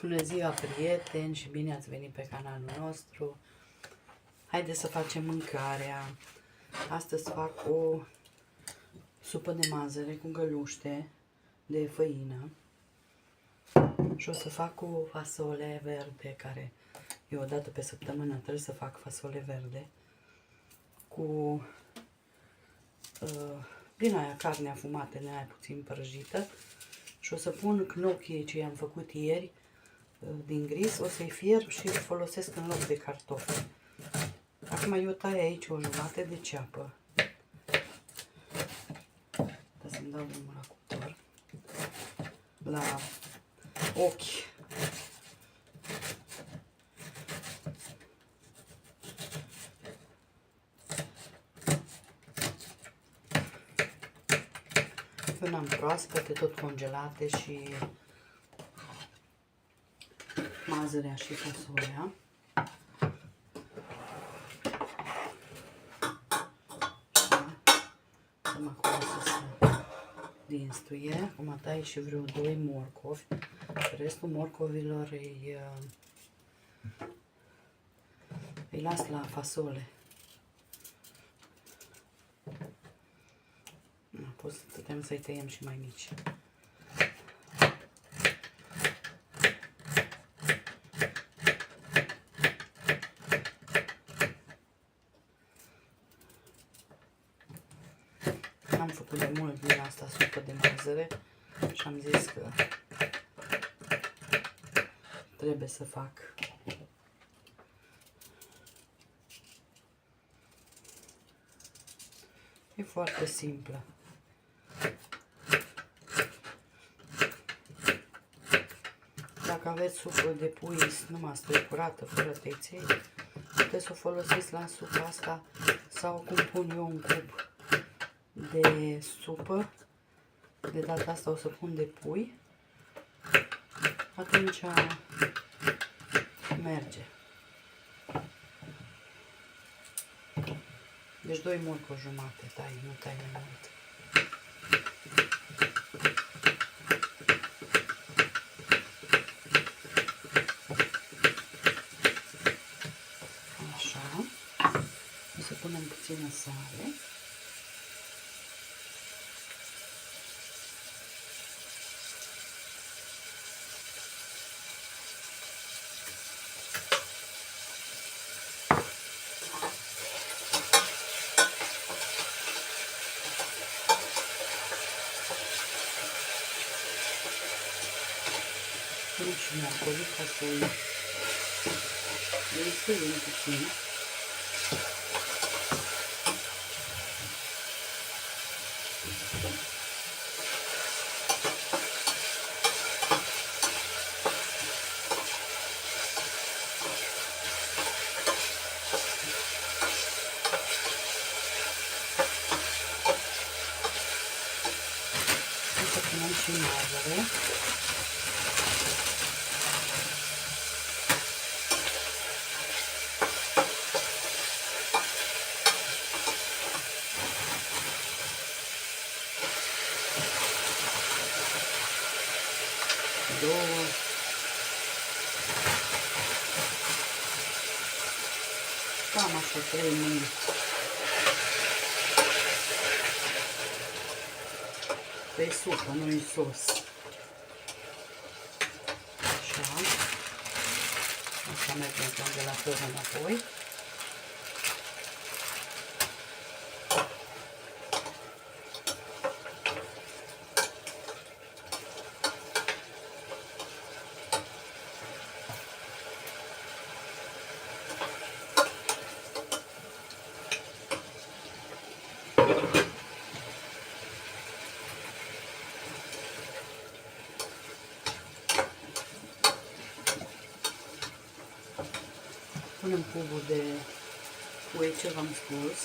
Bună ziua, prieteni, și bine ați venit pe canalul nostru. Haideți să facem mâncarea. Astăzi fac o supă de mazăre cu găluște de făină și o să fac o fasole verde, care eu o dată pe săptămână trebuie să fac fasole verde cu din aia carne afumată, din aia puțin prăjită, și o să pun knochii ce i-am făcut ieri din gris, o să-i fierb și îl folosesc în loc de cartofi. Acum eu tai aici o jumătate de ceapă. Da, să-mi dau drumul la cuptor. La ochi. Eu n-am proaspăte, tot congelate, și mazărea și fasolea. Acum să se dinstuie. Acum tai și vreo 2 morcovi. Restul morcovilor îi las la fasole. Putem să-i tăiem și mai mici. Am făcut de mult din asta supă de mazăre și am zis că trebuie să fac. E foarte simplă. Dacă aveți supă de pui numai strecurată, fără tăiței, puteți să o folosiți la supa asta, sau cum pun eu un cub de supă. De data asta o să pun de pui. Atunci merge. Deci 2 morcovi jumate tai, nu tai mai mult. Așa. O să punem puțină sare. Și morcovii ca să-i destuim puțin. O să punem și mazăre. Cam așa 3 minute. Pe supă, nu-i sos. Așa. Asta merge în congelator înapoi. Punem cubul de pui ce v-am spus.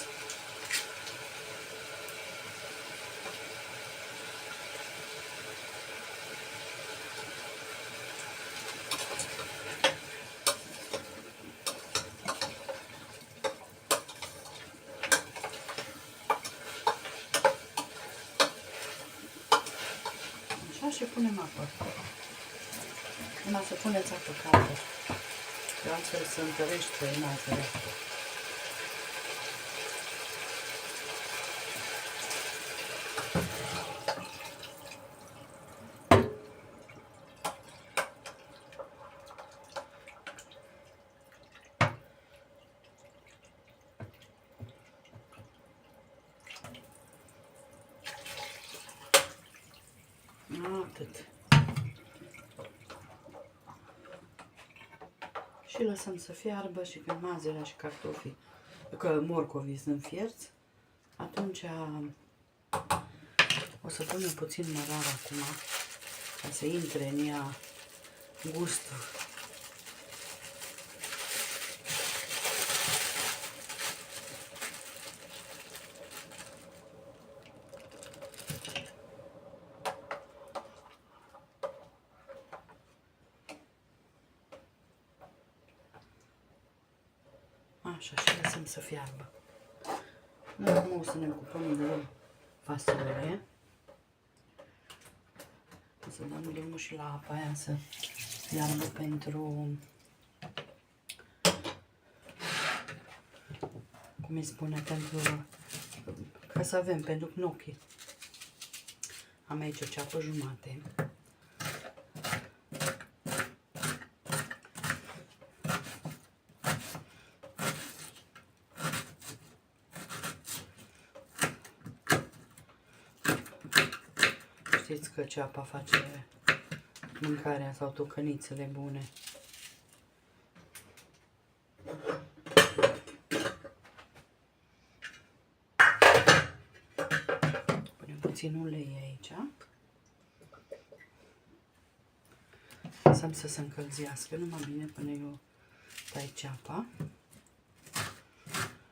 Așa, și punem apă. Numai să puneți apă caldă, că altfel se întărește mazărea. Atât. Și lăsăm să fiarbă și când mazărea și cartofii, că morcovii sunt fierți, atunci o să punem puțin mărar acum, ca să intre în ea gustul. Așa, și lăsăm să fiarbă. Noi acum o să ne ocupăm de fasole. O să dăm drumul și la apa aia să fiarbă pentru, cum îi spune, pentru, ca să avem pentru gnocchi. Am aici o ceapă jumate. Știți că ceapa face mâncarea sau tocănițele bune. Punem puțin ulei aici. Lăsăm să se încălzească numai bine până eu tai ceapa.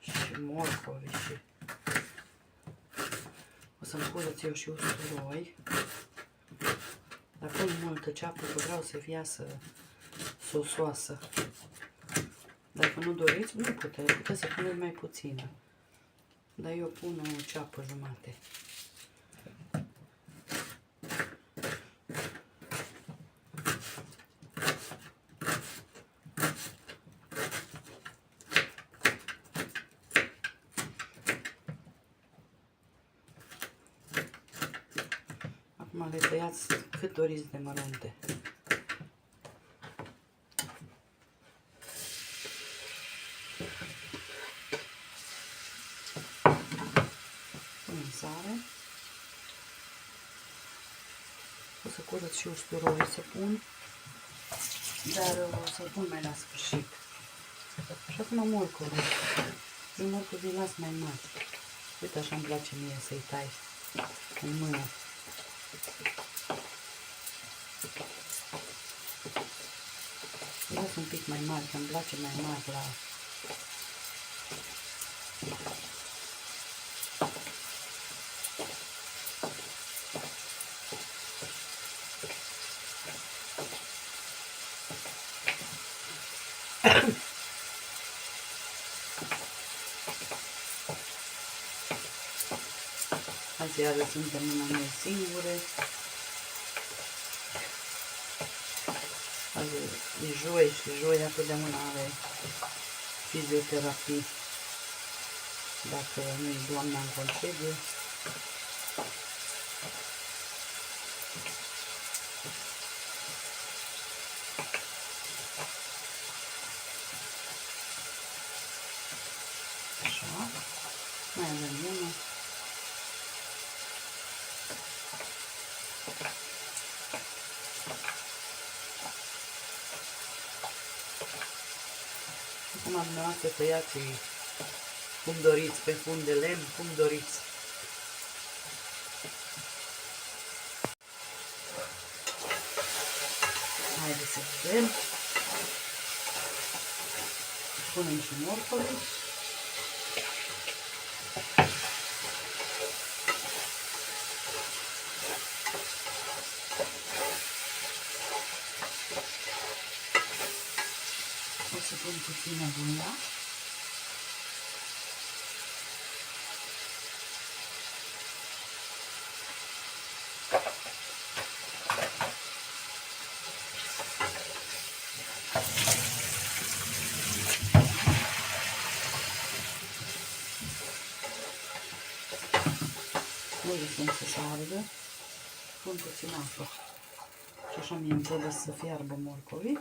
Și morcovi și... O să-mi curăț eu și usturoi. Dar pun multă ceapă, că vreau să iasă sosoasă. Dacă nu doriți, nu puteți să puneți mai puțină. Dar eu pun o ceapă jumate. Acum le tăiați cât doriți de mărunte. Punem sare. O să curăț și usturoi să pun, dar o să pun mai la sfârșit. Și acum morcovii. Eu morcovii las mai mari. Uite, așa îmi place mie să-i tai în mână. Las un pic mai mari, că îmi place mai mari la... Azi iară suntem numai noi singure. Azi e joi și joi totdeauna are fizioterapie. Dacă nu-i doamna în concediu. Așa. Mai avem unul. Acum dumneavoastră tăiați cum doriți, pe fund de lemn, cum doriți. Haideți să vedem. Punem și morcovii. O să pun puțină buia. să se ardă, pun puțin apă. Și așa mie îmi trebuie să fiarbă morcovii.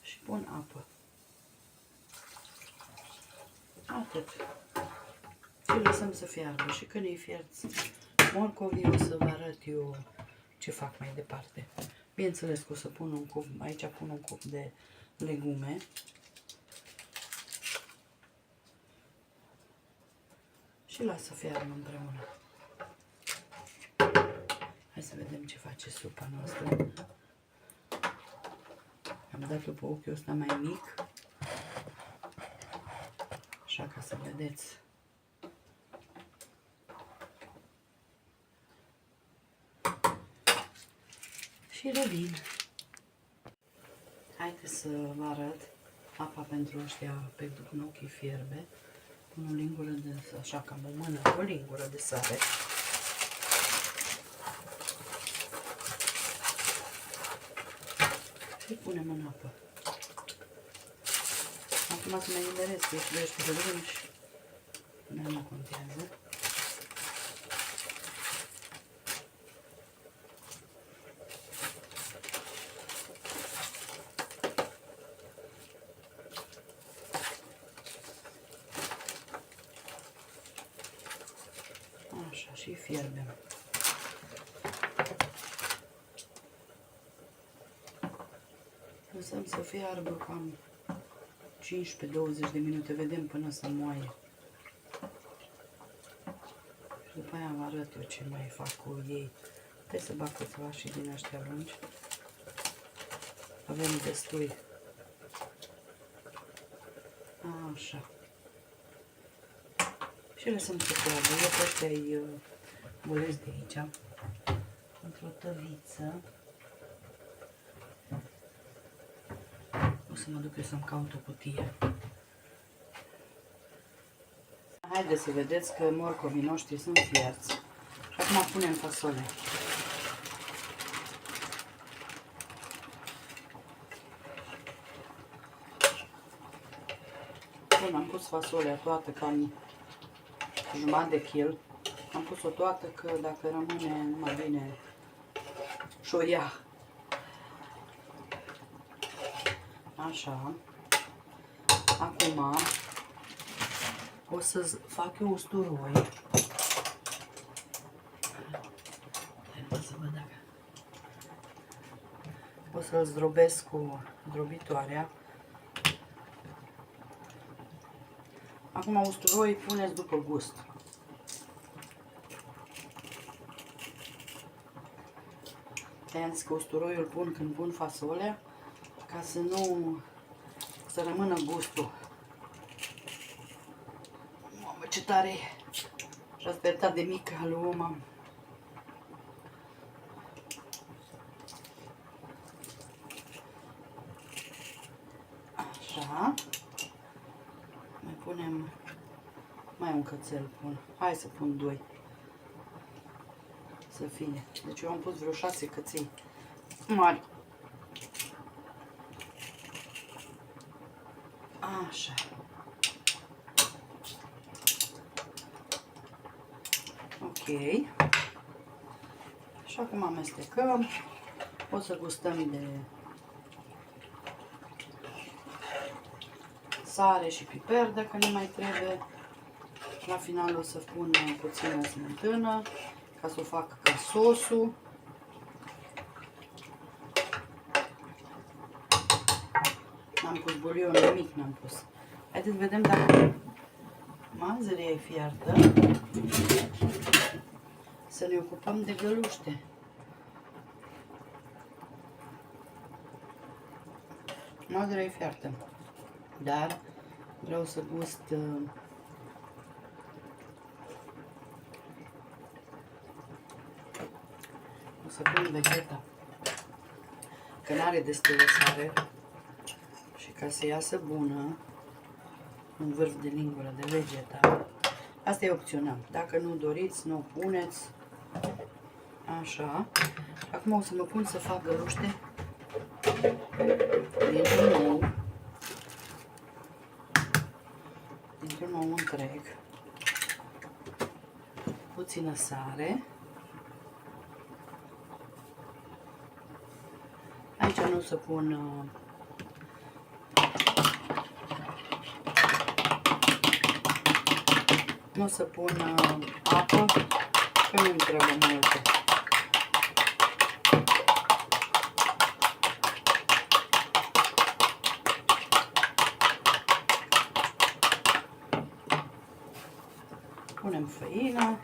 Și pun apă. Atât. Și lăsăm să fiarbă. Și când îi fierți morcovii, o să vă arăt eu ce fac mai departe. Bineînțeles că o să pun un cup, aici pun un cup de legume. Și las să fiarbă împreună. Hai să vedem ce face supa noastră. Am dat pe ochiul ăsta mai mic. Așa ca să vedeți. Și revin. Haideți să vă arăt. Apa pentru ăștia pe gnocchi fierbe. Pun o lingură de, așa cam o mână, o lingură de sare. Și punem în apă. Acum să mai nimeresc, că ești de lungi. Nu contează. Așa, și fierbem. Lăsăm să fiarbă cam 15-20 de minute, vedem până să moaie. Și după aia vă arăt eu ce mai fac cu ei. Trebuie să bag câțiva și din ăștia lungi. Avem destui. Așa. Și lăsăm să fiarbă. Eu pe ăștia îi bolesc de aici. Într-o tăviță. O să mă duc eu să-mi caut o cutie. Haideți să vedeți că morcovii noștri sunt fierți. Și acum punem fasole. Bun, am pus fasolea toată, cam jumătate de kil. Am pus-o toată că dacă rămâne mai bine și o ia. Așa. Acum o să fac eu usturoi. Să văd dacă... O să-l zdrobesc cu zdrobitoarea. Acum usturoi puneți după gust. I-am zis că usturoiul pun când pun fasolea, ca să nu să rămână gustul. Mamă, ce tare! Și-a spertat de mică lui om. Așa. Mai punem mai un cățel pun. Hai să pun 2. Să fie. Deci eu am pus vreo 6 căței mari. Așa. Ok. Și acum amestecăm. O să gustăm de sare și piper dacă ne mai trebuie. La final o să pun puțină smântână ca să o fac ca sosul. N-am pus bulion, nimic n-am pus. Haideți vedem dacă mazărea e fiartă. Să ne ocupăm de găluște. Mazărea e fiartă, dar vreau să gust o să pun vegeta, că n-are destulă sare și ca să iasă bună un vârf de lingură de vegeta. Asta e opțional. Dacă nu doriți, nu o puneți. Așa. Acum o să mă pun să fac găluște dintr-un ou. Dintr-un ou întreg. puțină sare. Aici nu o să pun nu o să pun apă, că nu-mi trebuie multă. Punem făină.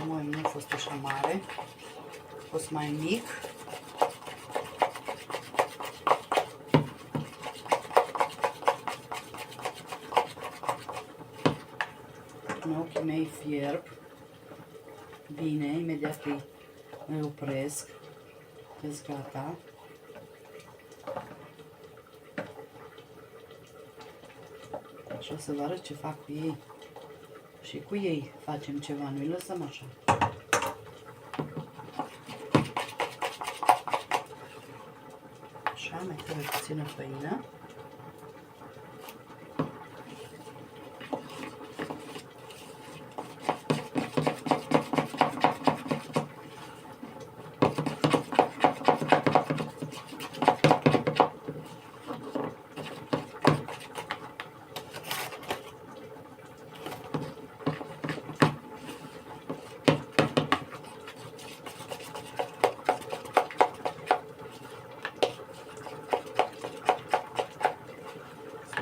Măi, nu a fost așa mare, a fost mai mic. Ochii mei fierb bine, imediat îi opresc, vezi, gata. Și o să vă arăt ce fac cu ei. Și cu ei facem ceva, nu-i lăsăm așa. Așa, mai trebuie puțină făină.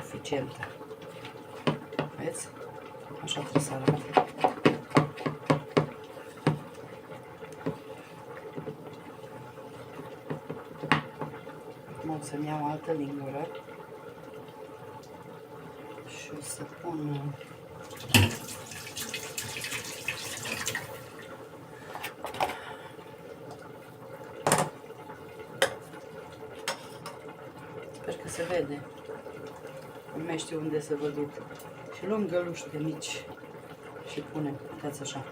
Suficientă. Vezi? Așa trebuie să arate. Acum o să-mi iau altă lingură și o să pun sper că se vede. Nu mai știu unde să vă duc. Și luăm găluște mici și punem, uitați așa.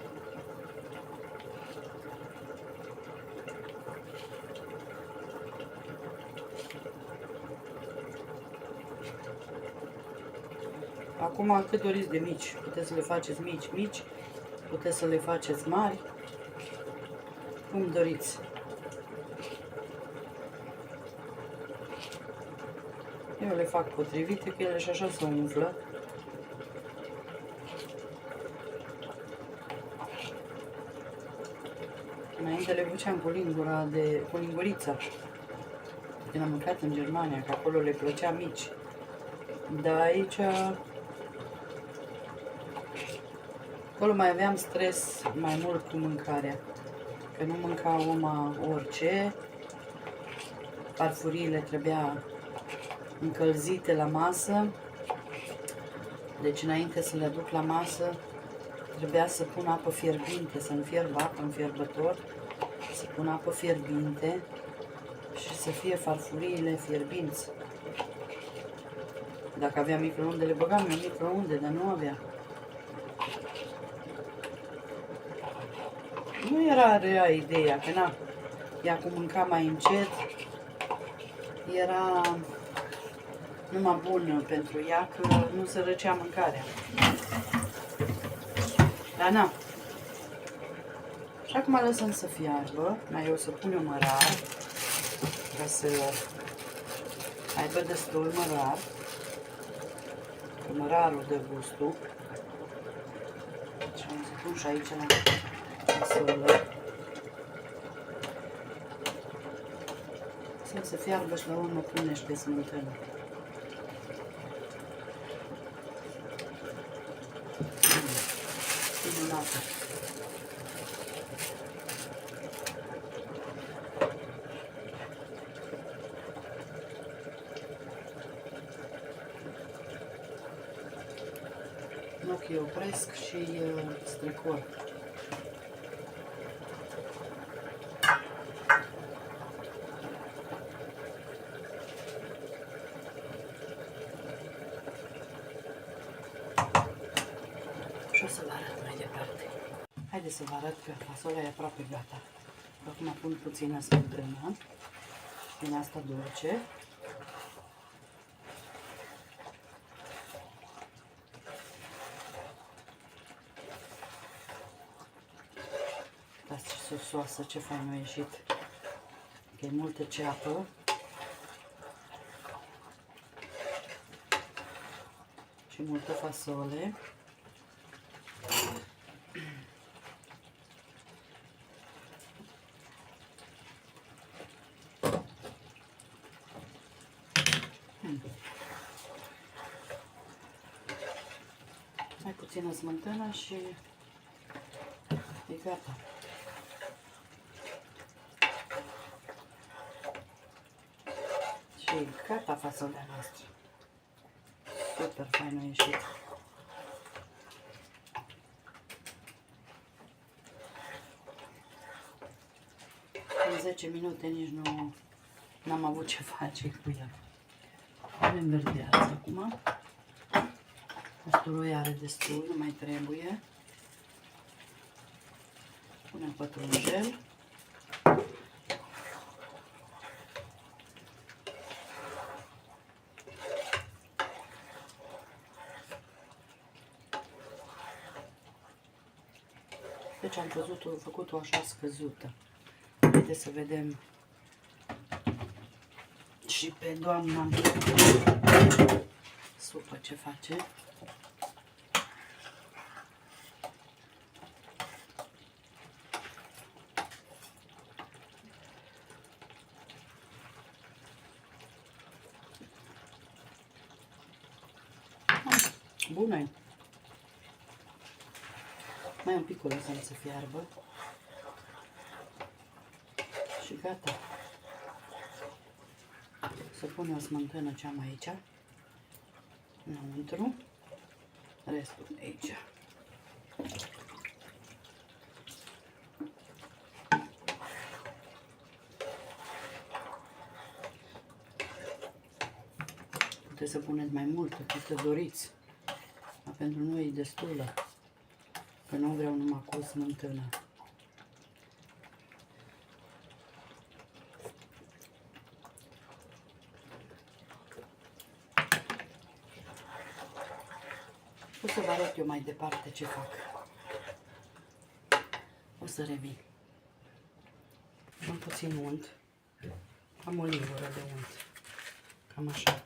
Acum cât doriți de mici, puteți să le faceți mici, puteți să le faceți mari, cum doriți. Eu le fac potrivite, că ele și așa se umflă. Înainte le făceam cu lingurița. Când am mâncat în Germania, că acolo le plăcea mici. Dar aici, acolo mai aveam stres mai mult cu mâncarea. Că nu mânca oma orice. Farfuriile trebuia încălzite la masă. Deci înainte să le aduc la masă, trebuia să pun apă fierbinte, să-mi fierb apă în fierbător, să pun apă fierbinte și să fie farfuriile fierbinți. Dacă avea microunde, le băgam în microunde, dar nu avea. Nu era rea ideea, că na, ea cu mânca mai încet, era numai bun pentru ea, că nu se răcea mâncarea. Dar na. Și acum lăsăm să fiarbă, mai o să pun eu mărar, ca să aibă destul mărar, că mărarul dă gustul. Și am să pun și aici la casolă. Să fiarbă și la urmă pun niște smântână. Minunată. În ochii opresc și strecor. Haideți să vă arăt că fasolea e aproape gata. Acum pun puțină smântână din asta dulce. Uitați ce sosoasă, ce fain a ieșit. Că e multă ceapă. Și multă fasole. Mai puțină smântână și e gata. Și e gata fasolea noastră. Super fain a ieșit. În 10 minute nici nu am avut ce face cu ea. Avem verdeață acum. Usturoi are destul, nu mai trebuie. Punem pătrunjel. Deci am făcut-o așa scăzută. Haideți să vedem și pe doamna supă ce face. Bună-i! Mai un pic o lăsăm să fiarbă. Și gata. Să punem o smântână ce am aici. Înăuntru. Restul aici. Puteți să puneți mai multă, cât doriți. Dar pentru noi e destulă. Că nu vreau numai cu smântână. O să vă arăt eu mai departe ce fac. O să revin. Am puțin unt. Am o lingură de unt. Cam așa.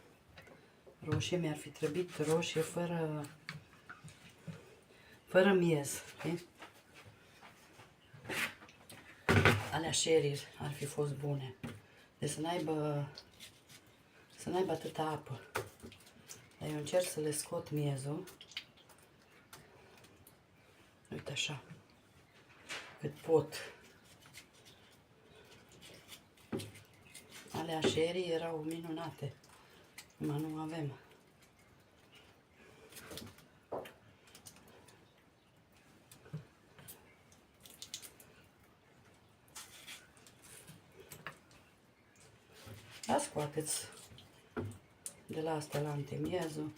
Roșie, mi-ar fi trebuit roșie fără miez. Okay? Alea sherry ar fi fost bune. Deci să n-aibă atâta apă. Dar eu încerc să le scot miezul. Uite așa. Cât pot. Alea sherry erau minunate. Numai nu avem. Da, scoateți de la asta la antemiezul.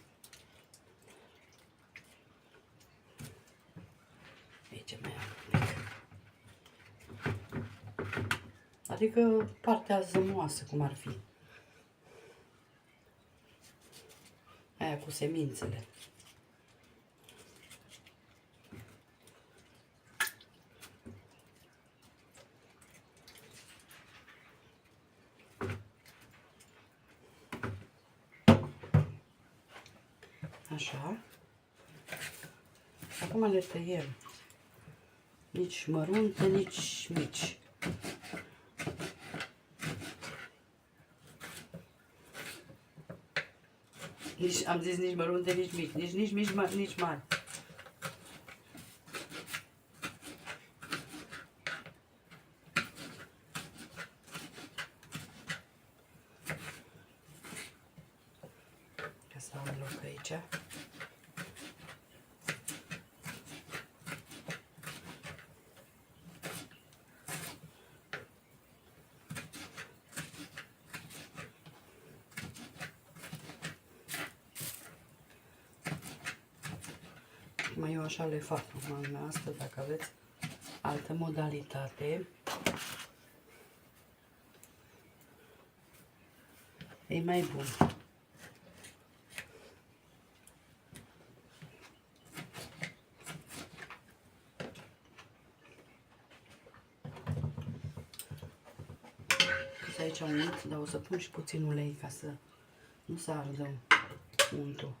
Aici mai am un pic. Adică partea zămoasă, cum ar fi. Aia cu semințele. Așa. Acum le tăiem. Nici mărunte, nici mici. Am zis nici mărunte, nici mici. Nici mici, nici mari. Ca să am loc aici. Mai eu așa le fac, numai asta, dacă aveți altă modalitate. E mai bun. Aici unt, dar o să pun și puțin ulei ca să nu se ardă untul.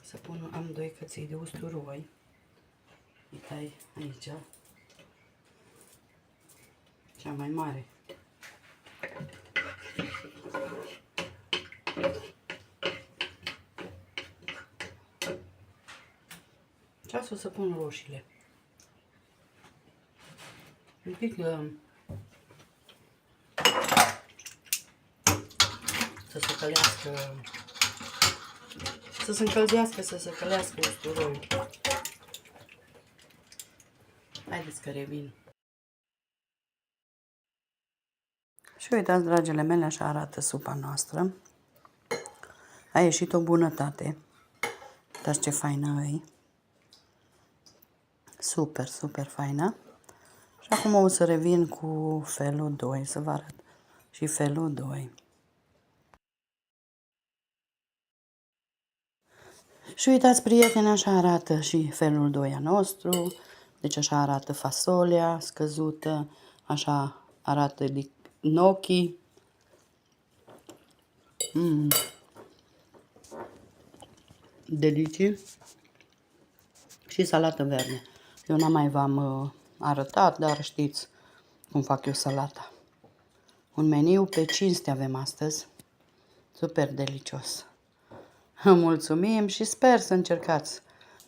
Să pun, am 2 căței de usturoi. Uite aici. Cea mai mare. Și asta o să pun roșiile. Un pic să se călească, să se încălzească, să se călească usturoiul. Haideți că revin. Și uitați, dragile mele, așa arată supa noastră. A ieșit o bunătate. Uitați ce faină e. Super, super faină. Și acum o să revin cu felul 2, să vă arăt și felul 2. Și uitați, prieteni, așa arată și felul 2 a nostru. Deci așa arată fasolea scăzută, așa arată gnocchi. Delicii. Și salată verde. Eu n-am mai v-am arătat, dar știți cum fac eu salata. Un meniu pe cinste avem astăzi. Super delicios. Mulțumim și sper să încercați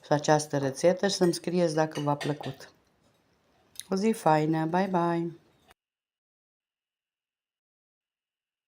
și această rețetă și să-mi scrieți dacă v-a plăcut. O zi faină, bye bye!